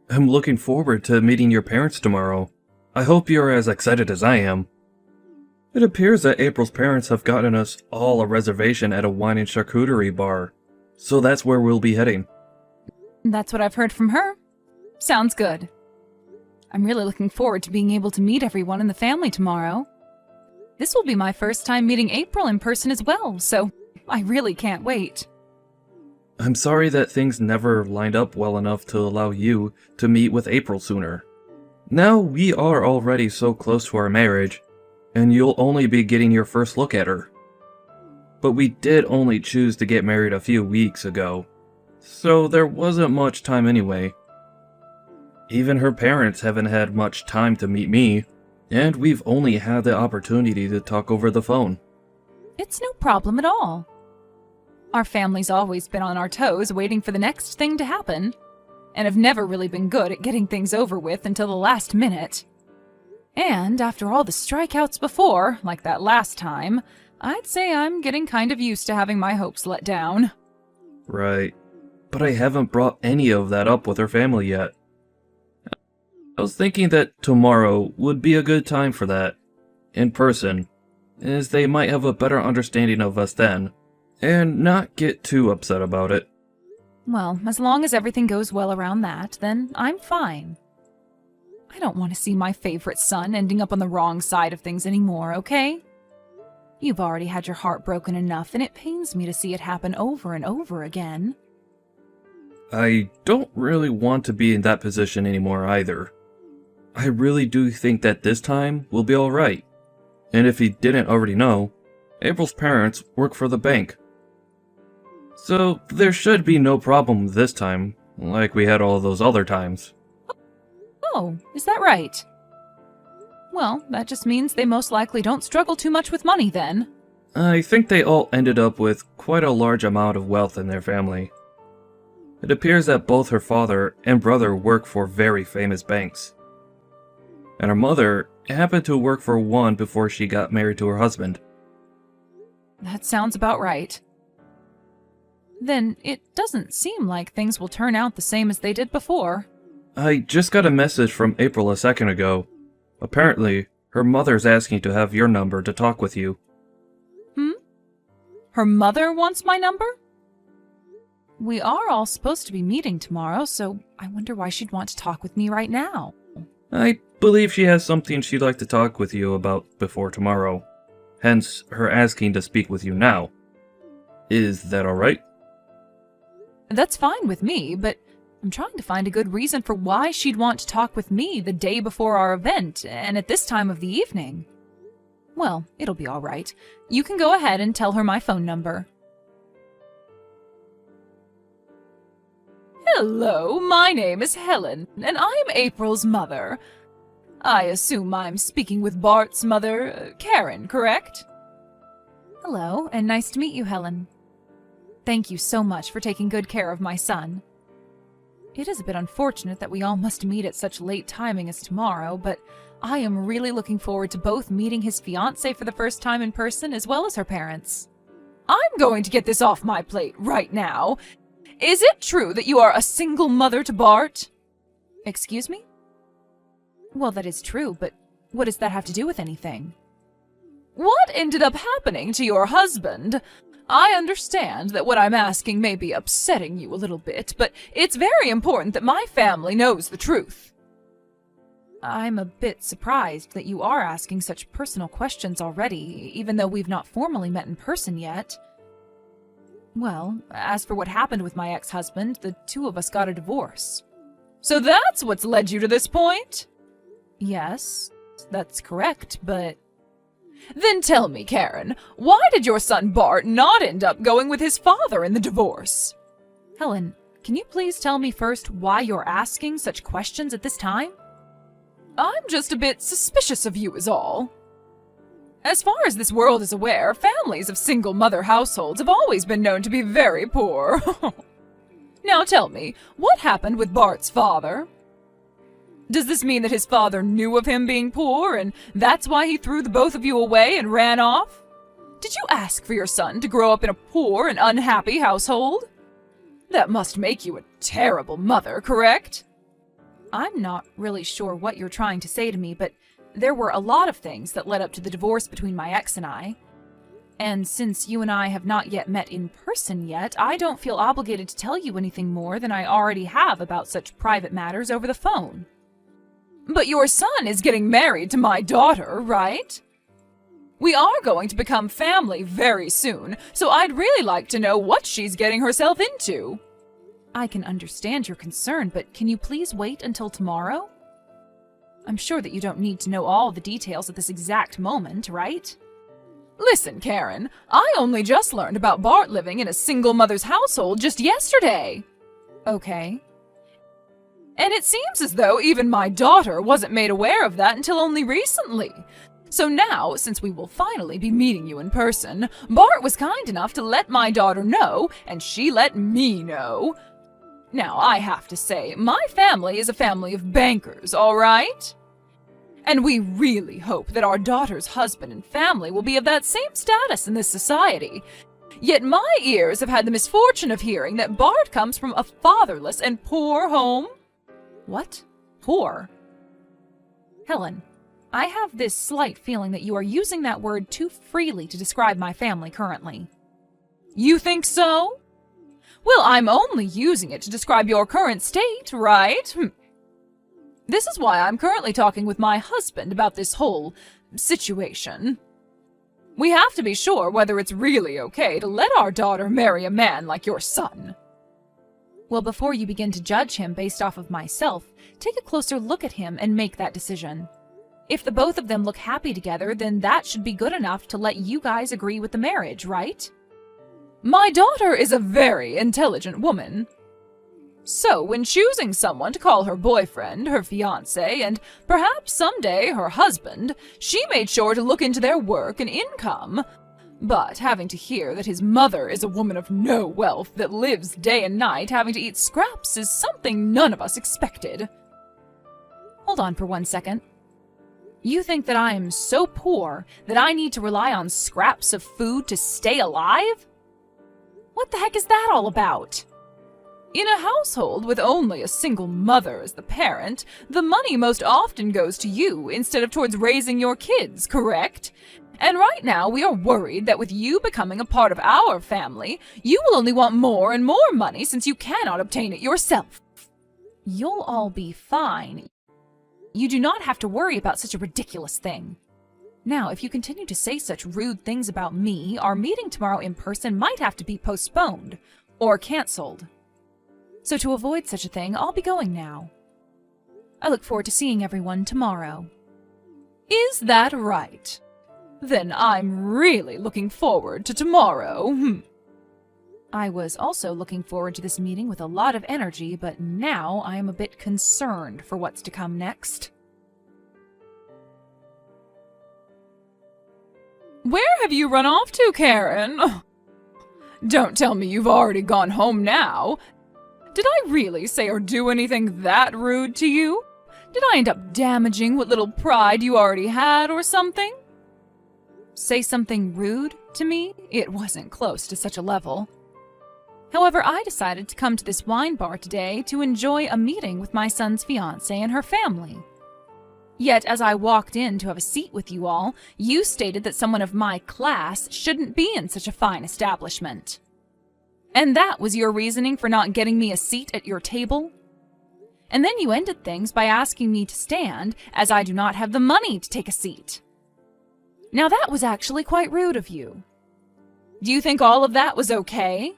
I'm looking forward to meeting your parents tomorrow. I hope you're as excited as I am. It appears that April's parents have gotten us all a reservation at a wine and charcuterie bar, so that's where we'll be heading. That's what I've heard from her. Sounds good. I'm really looking forward to being able to meet everyone in the family tomorrow. This will be my first time meeting April in person as well, so I really can't wait. I'm sorry that things never lined up well enough to allow you to meet with April sooner. Now we are already so close to our marriage, and you'll only be getting your first look at her. But we did only choose to get married a few weeks ago, so there wasn't much time anyway. Even her parents haven't had much time to meet me, and we've only had the opportunity to talk over the phone. It's no problem at all. Our family's always been on our toes waiting for the next thing to happen, and have never really been good at getting things over with until the last minute. And after all the strikeouts before, like that last time, I'd say I'm getting kind of used to having my hopes let down. Right, but I haven't brought any of that up with her family yet. I was thinking that tomorrow would be a good time for that, in person, as they might have a better understanding of us then, and not get too upset about it. Well, as long as everything goes well around that, then I'm fine. I don't want to see my favorite son ending up on the wrong side of things anymore, okay? You've already had your heart broken enough, and it pains me to see it happen over and over again. I don't really want to be in that position anymore either. I really do think that this time will be alright. And if you didn't already know, April's parents work for the bank. So there should be no problem this time, like we had all those other times. Oh, is that right? Well, that just means they most likely don't struggle too much with money then. I think they all ended up with quite a large amount of wealth in their family. It appears that both her father and brother work for very famous banks. And her mother happened to work for one before she got married to her husband. That sounds about right. Then it doesn't seem like things will turn out the same as they did before. I just got a message from April a second ago. Apparently, her mother's asking to have your number to talk with you. Her mother wants my number? We are all supposed to be meeting tomorrow, so I wonder why she'd want to talk with me right now. I believe she has something she'd like to talk with you about before tomorrow. Hence, her asking to speak with you now. Is that alright? That's fine with me, but I'm trying to find a good reason for why she'd want to talk with me the day before our event, and at this time of the evening. Well, it'll be all right. You can go ahead and tell her my phone number. Hello, my name is Helen, and I'm April's mother. I assume I'm speaking with Bart's mother, Karen, correct? Hello, and nice to meet you, Helen. Thank you so much for taking good care of my son. It is a bit unfortunate that we all must meet at such late timing as tomorrow, but I am really looking forward to both meeting his fiancée for the first time in person as well as her parents. I'm going to get this off my plate right now. Is it true that you are a single mother to Bart? Excuse me? Well, that is true, but what does that have to do with anything? What ended up happening to your husband? I understand that what I'm asking may be upsetting you a little bit, but it's very important that my family knows the truth. I'm a bit surprised that you are asking such personal questions already, even though we've not formally met in person yet. Well, as for what happened with my ex-husband, the two of us got a divorce. So that's what's led you to this point? Yes, that's correct, but... Then tell me, Karen, why did your son Bart not end up going with his father in the divorce? Helen, can you please tell me first why you're asking such questions at this time? I'm just a bit suspicious of you is all. As far as this world is aware, families of single-mother households have always been known to be very poor. Now tell me, what happened with Bart's father? Does this mean that his father knew of him being poor, and that's why he threw the both of you away and ran off? Did you ask for your son to grow up in a poor and unhappy household? That must make you a terrible mother, correct? I'm not really sure what you're trying to say to me, but there were a lot of things that led up to the divorce between my ex and I. And since you and I have not yet met in person yet, I don't feel obligated to tell you anything more than I already have about such private matters over the phone. But your son is getting married to my daughter, right? We are going to become family very soon, so I'd really like to know what she's getting herself into. I can understand your concern, but can you please wait until tomorrow? I'm sure that you don't need to know all the details at this exact moment, right? Listen, Karen, I only just learned about Bart living in a single mother's household just yesterday. Okay. And it seems as though even my daughter wasn't made aware of that until only recently. So now, since we will finally be meeting you in person, Bart was kind enough to let my daughter know, and she let me know. Now, I have to say, my family is a family of bankers, all right? And we really hope that our daughter's husband and family will be of that same status in this society. Yet my ears have had the misfortune of hearing that Bart comes from a fatherless and poor home. What? Poor? Helen, I have this slight feeling that you are using that word too freely to describe my family currently. You think so? Well, I'm only using it to describe your current state, right? This is why I'm currently talking with my husband about this whole situation. We have to be sure whether it's really okay to let our daughter marry a man like your son. Well, before you begin to judge him based off of myself, take a closer look at him and make that decision. If the both of them look happy together, then that should be good enough to let you guys agree with the marriage, right? My daughter is a very intelligent woman. So, when choosing someone to call her boyfriend, her fiancé, and perhaps someday her husband, she made sure to look into their work and income. But having to hear that his mother is a woman of no wealth that lives day and night having to eat scraps is something none of us expected. Hold on for 1 second. You think that I am so poor that I need to rely on scraps of food to stay alive? What the heck is that all about? In a household with only a single mother as the parent, the money most often goes to you instead of towards raising your kids, correct? And right now we are worried that with you becoming a part of our family, you will only want more and more money since you cannot obtain it yourself. You'll all be fine. You do not have to worry about such a ridiculous thing. Now, if you continue to say such rude things about me, our meeting tomorrow in person might have to be postponed or canceled. So to avoid such a thing, I'll be going now. I look forward to seeing everyone tomorrow. Is that right? Then I'm really looking forward to tomorrow. I was also looking forward to this meeting with a lot of energy, but now I am a bit concerned for what's to come next. Where have you run off to, Karen? Don't tell me you've already gone home now. Did I really say or do anything that rude to you? Did I end up damaging what little pride you already had or something? Say something rude to me? It wasn't close to such a level. However, I decided to come to this wine bar today to enjoy a meeting with my son's fiancée and her family. Yet, as I walked in to have a seat with you all, you stated that someone of my class shouldn't be in such a fine establishment. And that was your reasoning for not getting me a seat at your table? And then you ended things by asking me to stand, as I do not have the money to take a seat. Now that was actually quite rude of you. Do you think all of that was okay?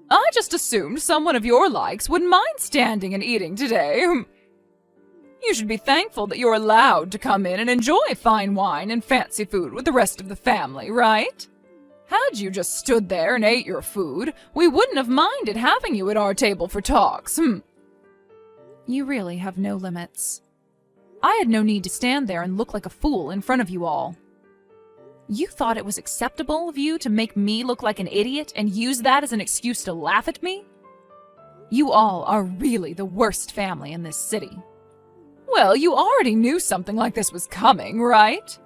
I just assumed someone of your likes wouldn't mind standing and eating today. You should be thankful that you're allowed to come in and enjoy fine wine and fancy food with the rest of the family, right? Had you just stood there and ate your food, we wouldn't have minded having you at our table for talks. You really have no limits. I had no need to stand there and look like a fool in front of you all. You thought it was acceptable of you to make me look like an idiot and use that as an excuse to laugh at me? You all are really the worst family in this city. Well, you already knew something like this was coming, right?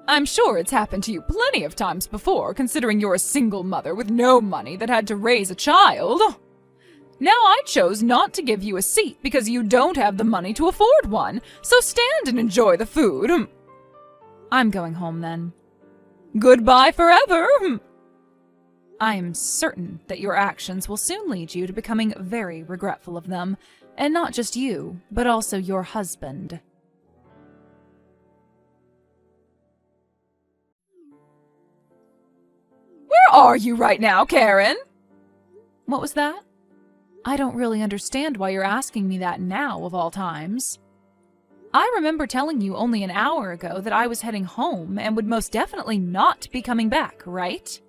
I'm sure it's happened to you plenty of times before, considering you're a single mother with no money that had to raise a child. Now I chose not to give you a seat because you don't have the money to afford one, so stand and enjoy the food. I'm going home then. Goodbye forever. I am certain that your actions will soon lead you to becoming very regretful of them, and not just you, but also your husband. Where are you right now, Karen? What was that? I don't really understand why you're asking me that now, of all times. I remember telling you only an hour ago that I was heading home and would most definitely not be coming back, right?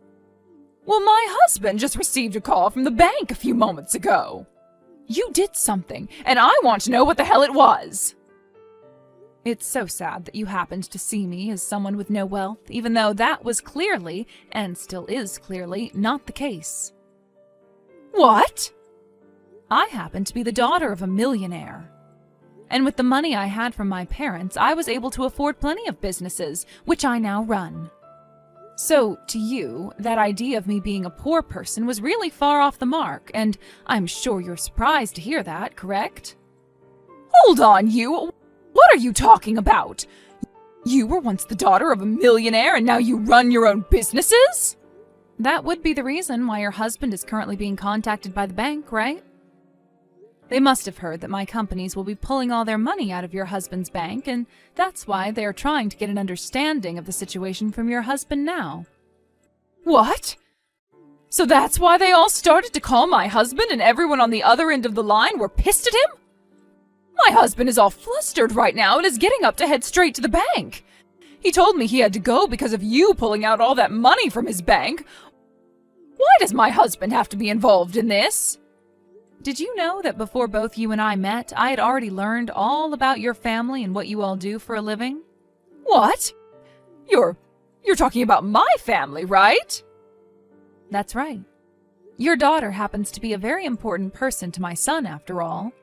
Well, my husband just received a call from the bank a few moments ago. You did something, and I want to know what the hell it was. It's so sad that you happened to see me as someone with no wealth, even though that was clearly, and still is clearly, not the case. What? I happen to be the daughter of a millionaire. And with the money I had from my parents, I was able to afford plenty of businesses, which I now run. So, to you, that idea of me being a poor person was really far off the mark, and I'm sure you're surprised to hear that, correct? Hold on, you! What are you talking about? You were once the daughter of a millionaire, and now you run your own businesses? That would be the reason why your husband is currently being contacted by the bank, right? They must have heard that my companies will be pulling all their money out of your husband's bank, and that's why they are trying to get an understanding of the situation from your husband now. What? So that's why they all started to call my husband and everyone on the other end of the line were pissed at him? My husband is all flustered right now and is getting up to head straight to the bank. He told me he had to go because of you pulling out all that money from his bank. Why does my husband have to be involved in this? Did you know that before both you and I met, I had already learned all about your family and what you all do for a living? What? You're talking about my family, right? That's right. Your daughter happens to be a very important person to my son, after all.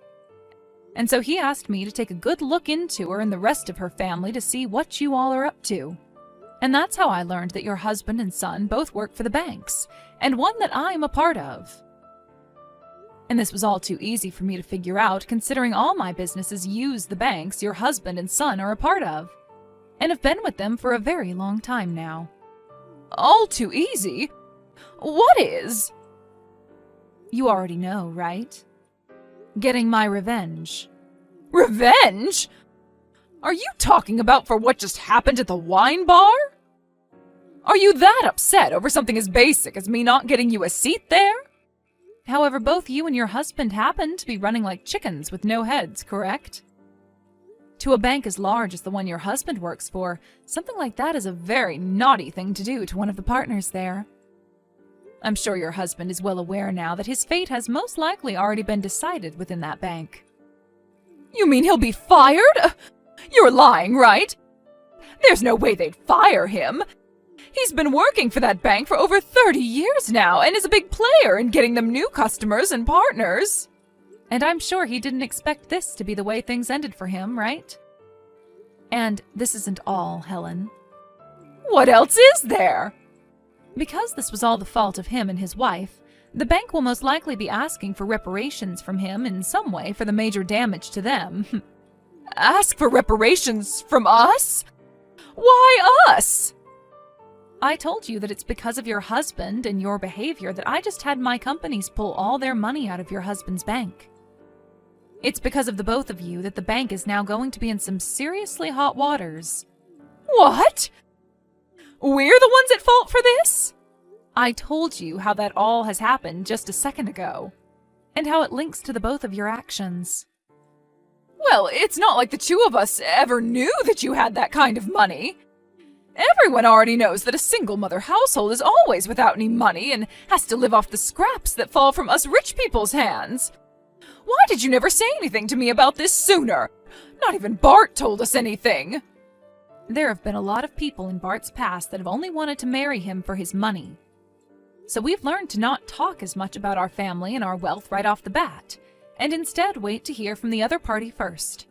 And so he asked me to take a good look into her and the rest of her family to see what you all are up to. And that's how I learned that your husband and son both work for the banks, and one that I'm a part of. And this was all too easy for me to figure out, considering all my businesses use the banks your husband and son are a part of, and have been with them for a very long time now. All too easy? What is? You already know, right? Getting my revenge. Revenge? Are you talking about for what just happened at the wine bar? Are you that upset over something as basic as me not getting you a seat there? However, both you and your husband happen to be running like chickens with no heads, correct? To a bank as large as the one your husband works for, something like that is a very naughty thing to do to one of the partners there. I'm sure your husband is well aware now that his fate has most likely already been decided within that bank. You mean he'll be fired? You're lying, right? There's no way they'd fire him. He's been working for that bank for over 30 years now and is a big player in getting them new customers and partners. And I'm sure he didn't expect this to be the way things ended for him, right? And this isn't all, Helen. What else is there? Because this was all the fault of him and his wife, the bank will most likely be asking for reparations from him in some way for the major damage to them. Ask for reparations from us? Why us? I told you that it's because of your husband and your behavior that I just had my companies pull all their money out of your husband's bank. It's because of the both of you that the bank is now going to be in some seriously hot waters. What? We're the ones at fault for this? I told you how that all has happened just a second ago, and how it links to the both of your actions. Well, it's not like the two of us ever knew that you had that kind of money. Everyone already knows that a single-mother household is always without any money and has to live off the scraps that fall from us rich people's hands. Why did you never say anything to me about this sooner? Not even Bart told us anything. There have been a lot of people in Bart's past that have only wanted to marry him for his money. So we've learned to not talk as much about our family and our wealth right off the bat, and instead wait to hear from the other party first.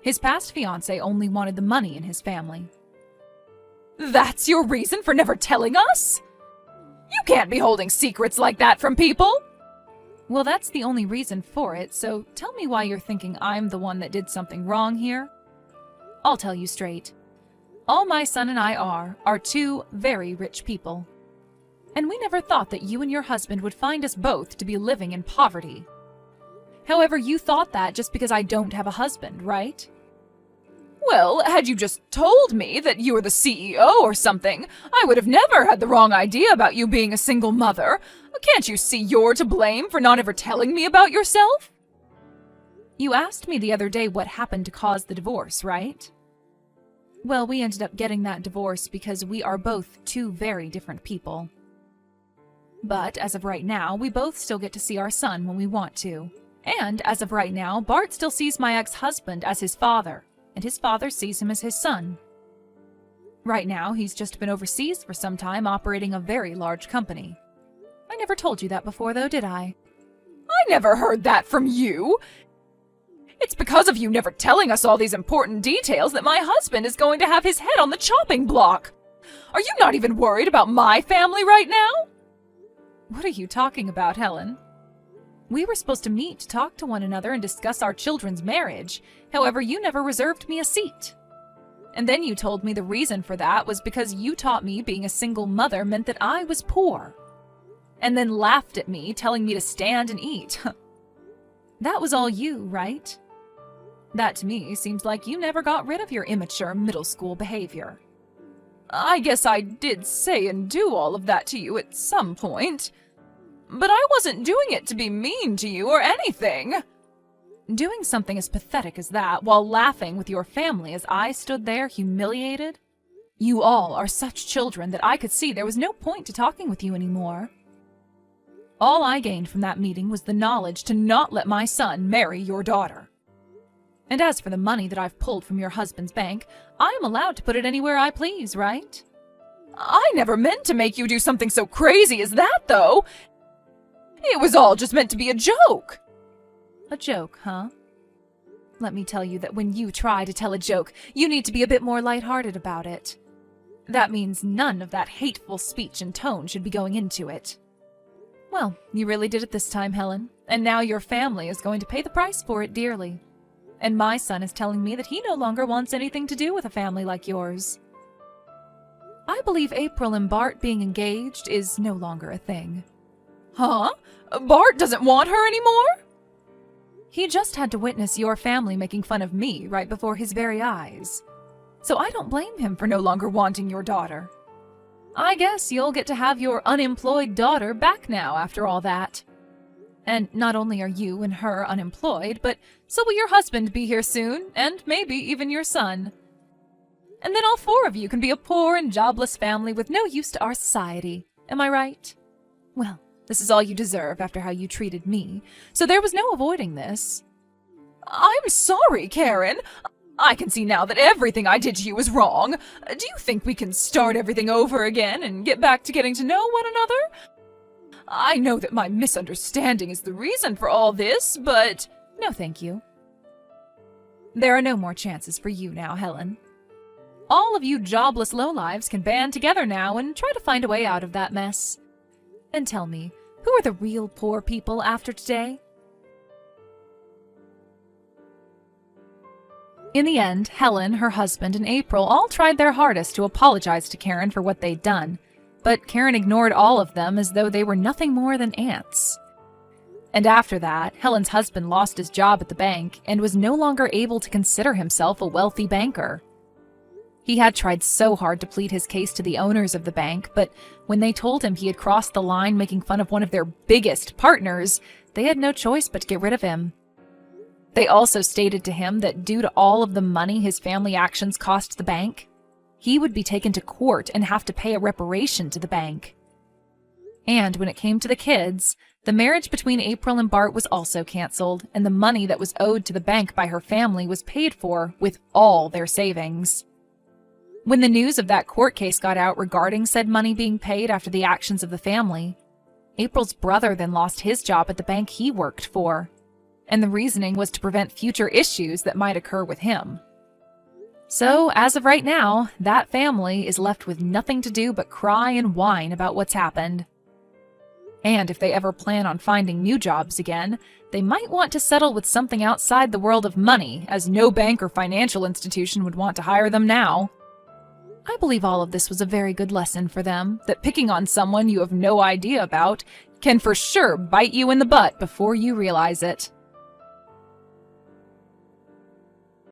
His past fiancé only wanted the money in his family. That's your reason for never telling us? You can't be holding secrets like that from people. Well, that's the only reason for it, so tell me why you're thinking I'm the one that did something wrong here. I'll tell you straight. All my son and I are two very rich people. And we never thought that you and your husband would find us both to be living in poverty. However, you thought that just because I don't have a husband, right? Well, had you just told me that you were the CEO or something, I would have never had the wrong idea about you being a single mother. Can't you see you're to blame for not ever telling me about yourself? You asked me the other day what happened to cause the divorce, right? Well, we ended up getting that divorce because we are both two very different people. But as of right now, we both still get to see our son when we want to. And as of right now, Bart still sees my ex-husband as his father, and his father sees him as his son. Right now, he's just been overseas for some time operating a very large company. I never told you that before, though, did I? I never heard that from you! It's because of you never telling us all these important details that my husband is going to have his head on the chopping block! Are you not even worried about my family right now? What are you talking about, Helen? We were supposed to meet to talk to one another and discuss our children's marriage. However, you never reserved me a seat. And then you told me the reason for that was because you taught me being a single mother meant that I was poor. And then laughed at me, telling me to stand and eat. That was all you, right? That to me seems like you never got rid of your immature middle school behavior. I guess I did say and do all of that to you at some point. But I wasn't doing it to be mean to you or anything. Doing something as pathetic as that while laughing with your family as I stood there humiliated? You all are such children that I could see there was no point to talking with you anymore. All I gained from that meeting was the knowledge to not let my son marry your daughter. And as for the money that I've pulled from your husband's bank, I am allowed to put it anywhere I please, right? I never meant to make you do something so crazy as that, though. It was all just meant to be a joke. A joke, huh? Let me tell you that when you try to tell a joke, you need to be a bit more lighthearted about it. That means none of that hateful speech and tone should be going into it. Well, you really did it this time, Helen, and now your family is going to pay the price for it dearly. And my son is telling me that he no longer wants anything to do with a family like yours. I believe April and Bart being engaged is no longer a thing. Huh? Bart doesn't want her anymore? He just had to witness your family making fun of me right before his very eyes. So I don't blame him for no longer wanting your daughter. I guess you'll get to have your unemployed daughter back now after all that. And not only are you and her unemployed, but so will your husband be here soon, and maybe even your son. And then all four of you can be a poor and jobless family with no use to our society. Am I right? Well, this is all you deserve after how you treated me, so there was no avoiding this. I'm sorry, Karen. I can see now that everything I did to you was wrong. Do you think we can start everything over again and get back to getting to know one another? I know that my misunderstanding is the reason for all this, but... No, thank you. There are no more chances for you now, Helen. All of you jobless lowlives can band together now and try to find a way out of that mess. And tell me, who are the real poor people after today? In the end, Helen, her husband, and April all tried their hardest to apologize to Karen for what they'd done, but Karen ignored all of them as though they were nothing more than ants. And after that, Helen's husband lost his job at the bank and was no longer able to consider himself a wealthy banker. He had tried so hard to plead his case to the owners of the bank, but when they told him he had crossed the line making fun of one of their biggest partners, they had no choice but to get rid of him. They also stated to him that due to all of the money his family actions cost the bank, he would be taken to court and have to pay a reparation to the bank. And when it came to the kids, the marriage between April and Bart was also canceled, and the money that was owed to the bank by her family was paid for with all their savings. When the news of that court case got out regarding said money being paid after the actions of the family, April's brother then lost his job at the bank he worked for, and the reasoning was to prevent future issues that might occur with him. So, as of right now, that family is left with nothing to do but cry and whine about what's happened. And if they ever plan on finding new jobs again, they might want to settle with something outside the world of money, as no bank or financial institution would want to hire them now. I believe all of this was a very good lesson for them, that picking on someone you have no idea about can for sure bite you in the butt before you realize it.